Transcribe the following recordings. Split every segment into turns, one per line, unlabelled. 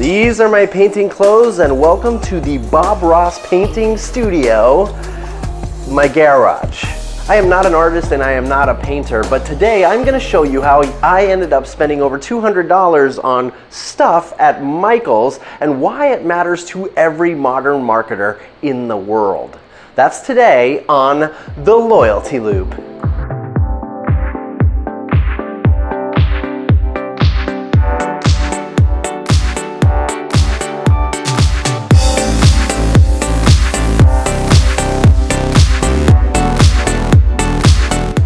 These are my painting clothes, and welcome to the Bob Ross Painting Studio, my garage. I am not an artist and I am not a painter, but today I'm going to show you how I ended up spending over $200 on stuff at Michael's and why it matters to every modern marketer in the world. That's today on The Loyalty Loop.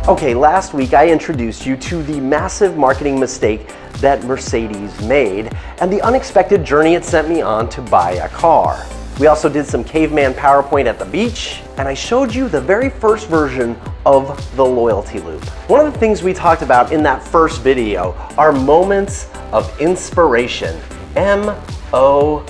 Okay, last week I introduced you to the massive marketing mistake that Mercedes made and the unexpected journey it sent me on to buy a car. We also did some caveman PowerPoint at the beach, and I showed you the very first version of the Loyalty Loop. One of the things we talked about in that first video are moments of inspiration, MOIs.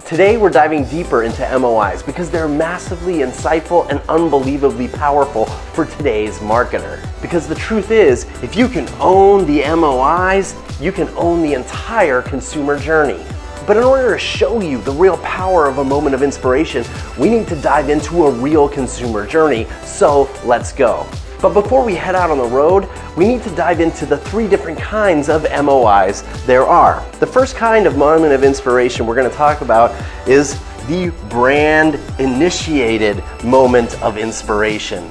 Today we're diving deeper into MOIs because they're massively insightful and unbelievably powerful for today's marketer. Because the truth is, if you can own the MOIs, you can own the entire consumer journey. But in order to show you the real power of a moment of inspiration, we need to dive into a real consumer journey, so let's go. But before we head out on the road, we need to dive into the three different kinds of MOIs there are. The first kind of moment of inspiration we're going to talk about is the brand-initiated moment of inspiration.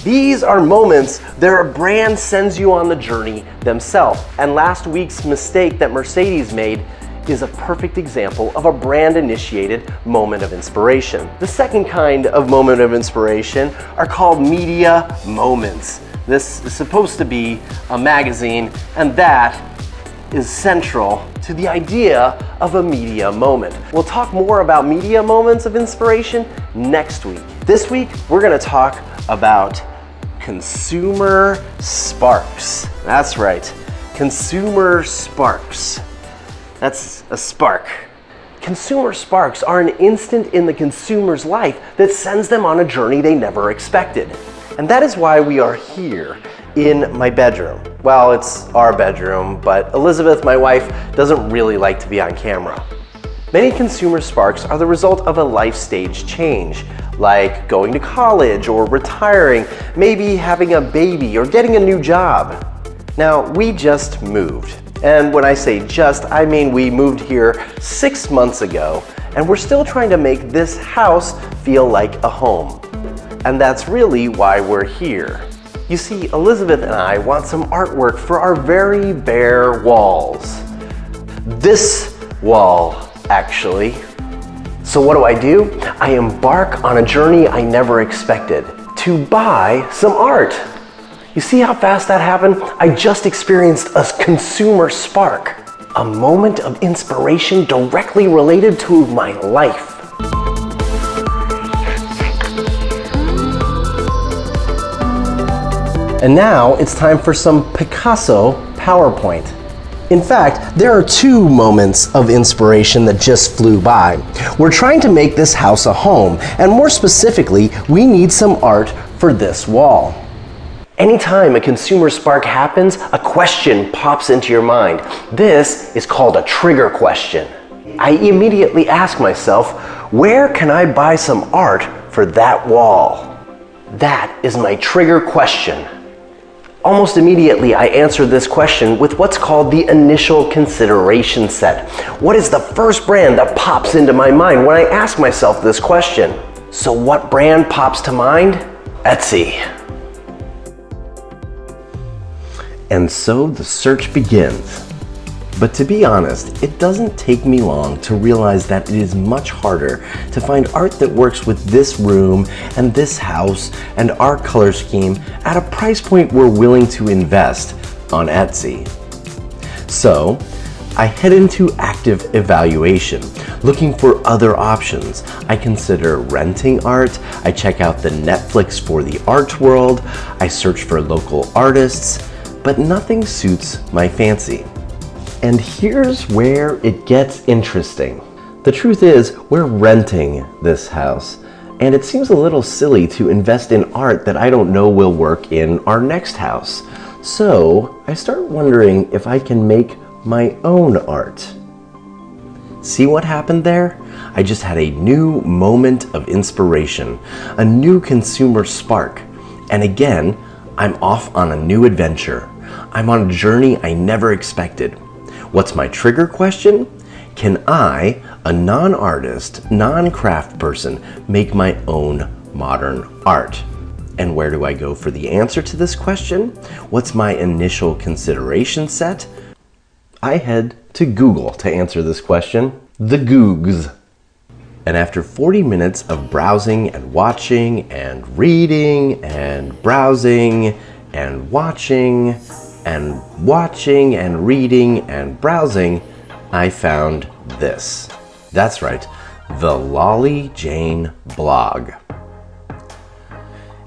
These are moments that a brand sends you on the journey themselves. And last week's mistake that Mercedes made is a perfect example of a brand-initiated moment of inspiration. The second kind of moment of inspiration are called media moments. This is supposed to be a magazine, and that is central to the idea of a media moment. We'll talk more about media moments of inspiration next week. This week, we're going to talk about consumer sparks. That's right, consumer sparks. That's a spark. Consumer sparks are an instant in the consumer's life that sends them on a journey they never expected. And that is why we are here in my bedroom. Well, it's our bedroom, but Elizabeth, my wife, doesn't really like to be on camera. Many consumer sparks are the result of a life stage change, like going to college or retiring, maybe having a baby or getting a new job. Now, we just moved. And when I say just, I mean we moved here 6 months ago, and we're still trying to make this house feel like a home. And that's really why we're here. You see, Elizabeth and I want some artwork for our very bare walls. This wall, actually. So what do? I embark on a journey I never expected, to buy some art. You see how fast that happened? I just experienced a consumer spark, a moment of inspiration directly related to my life. And now it's time for some Picasso PowerPoint. In fact, there are two moments of inspiration that just flew by. We're trying to make this house a home, and more specifically, we need some art for this wall. Anytime a consumer spark happens, a question pops into your mind. This is called a trigger question. I immediately ask myself, where can I buy some art for that wall? That is my trigger question. Almost immediately, I answer this question with what's called the initial consideration set. What is the first brand that pops into my mind when I ask myself this question? So what brand pops to mind? Etsy. And so the search begins. But to be honest, it doesn't take me long to realize that it is much harder to find art that works with this room and this house and our color scheme at a price point we're willing to invest on Etsy. So I head into active evaluation, looking for other options. I consider renting art, I check out the Netflix for the art world, I search for local artists, but nothing suits my fancy. And here's where it gets interesting. The truth is, we're renting this house, and it seems a little silly to invest in art that I don't know will work in our next house. So I start wondering if I can make my own art. See what happened there? I just had a new moment of inspiration, a new consumer spark. And again, I'm off on a new adventure. I'm on a journey I never expected. What's my trigger question? Can I, a non-artist, non-craft person, make my own modern art? And where do I go for the answer to this question? What's my initial consideration set? I head to Google to answer this question. The Googs. And after 40 minutes of browsing and watching and reading and browsing and watching and watching and reading and browsing, I found this. That's right, the Lolly Jane blog.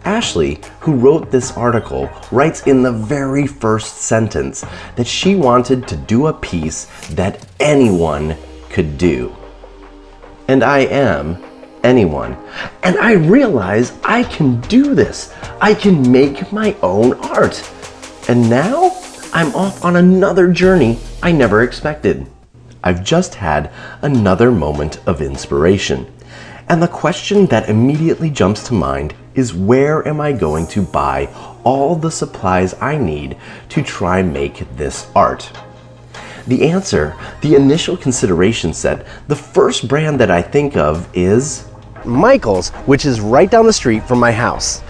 Ashley, who wrote this article, writes in the very first sentence that she wanted to do a piece that anyone could do. And I am anyone. And I realize I can do this. I can make my own art. And now I'm off on another journey I never expected. I've just had another moment of inspiration. And the question that immediately jumps to mind is, where am I going to buy all the supplies I need to try make this art? The answer, the initial consideration set, the first brand that I think of is Michael's, which is right down the street from my house.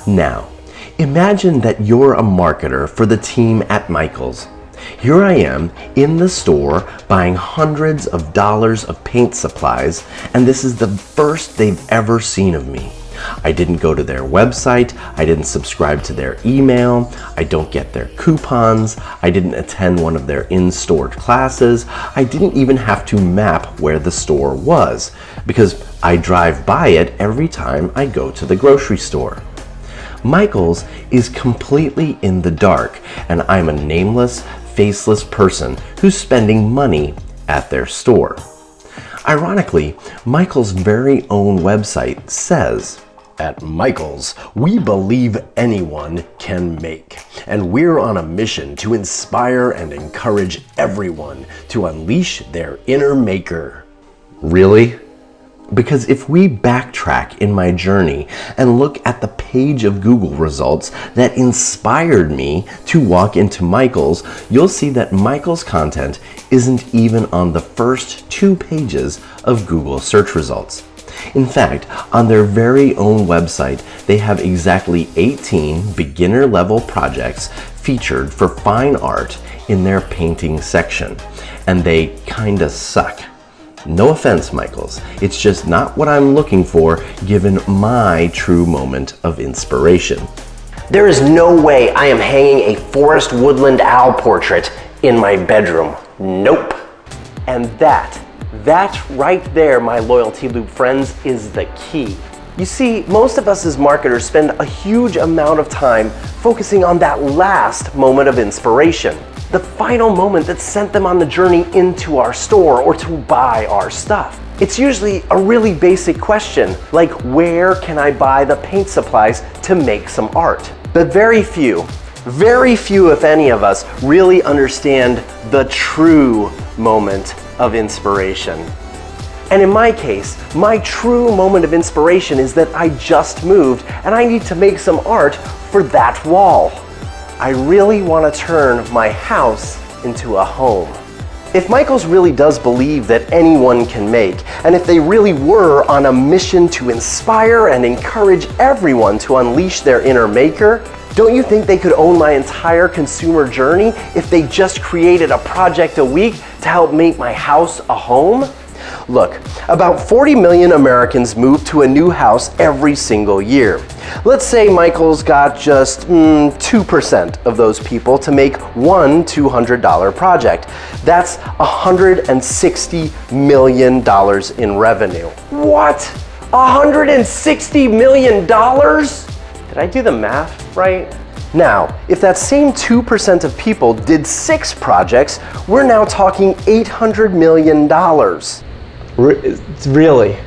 Now, imagine that you're a marketer for the team at Michael's. Here I am in the store buying hundreds of dollars of paint supplies, and this is the first they've ever seen of me. I didn't go to their website, I didn't subscribe to their email, I don't get their coupons, I didn't attend one of their in-store classes, I didn't even have to map where the store was, because I drive by it every time I go to the grocery store. Michael's is completely in the dark, and I'm a nameless, faceless person who's spending money at their store. Ironically, Michael's very own website says, "At Michael's, we believe anyone can make, and we're on a mission to inspire and encourage everyone to unleash their inner maker." Really? Because if we backtrack in my journey and look at the page of Google results that inspired me to walk into Michael's, you'll see that Michael's content isn't even on the first 2 pages of Google search results. In fact, on their very own website, they have exactly 18 beginner-level projects featured for fine art in their painting section, and they kinda suck. No offense, Michael's. It's just not what I'm looking for given my true moment of inspiration. There is no way I am hanging a forest woodland owl portrait in my bedroom. Nope. And that right there, my Loyalty Loop friends, is the key. You see, most of us as marketers spend a huge amount of time focusing on that last moment of inspiration. The final moment that sent them on the journey into our store or to buy our stuff. It's usually a really basic question, like where can I buy the paint supplies to make some art? But very few if any of us really understand the true moment of inspiration. And in my case, my true moment of inspiration is that I just moved and I need to make some art for that wall. I really want to turn my house into a home. If Michael's really does believe that anyone can make, and if they really were on a mission to inspire and encourage everyone to unleash their inner maker, don't you think they could own my entire consumer journey if they just created a project a week to help make my house a home? Look, about 40 million Americans move to a new house every single year. Let's say Michael's got just 2% of those people to make one $200 project. That's $160 million in revenue. What? $160 million? Did I do the math right? Now, if that same 2% of people did 6 projects, we're now talking $800 million. Really?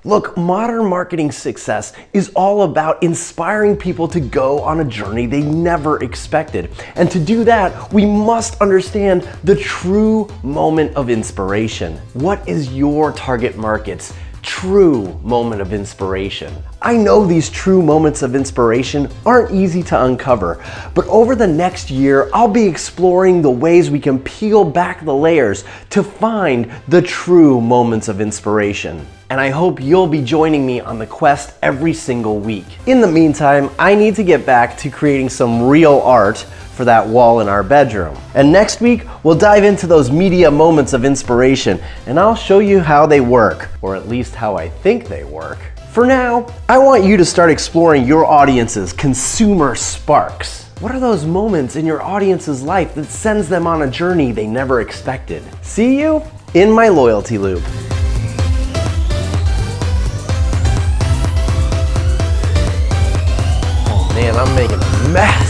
Look, modern marketing success is all about inspiring people to go on a journey they never expected. And to do that, we must understand the true moment of inspiration. What is your target market's true moment of inspiration? I know these true moments of inspiration aren't easy to uncover, but over the next year, I'll be exploring the ways we can peel back the layers to find the true moments of inspiration. And I hope you'll be joining me on the quest every single week. In the meantime, I need to get back to creating some real art for that wall in our bedroom. And next week, we'll dive into those media moments of inspiration, and I'll show you how they work, or at least how I think they work. For now, I want you to start exploring your audience's consumer sparks. What are those moments in your audience's life that sends them on a journey they never expected? See you in my loyalty loop. Man, I'm making a mess.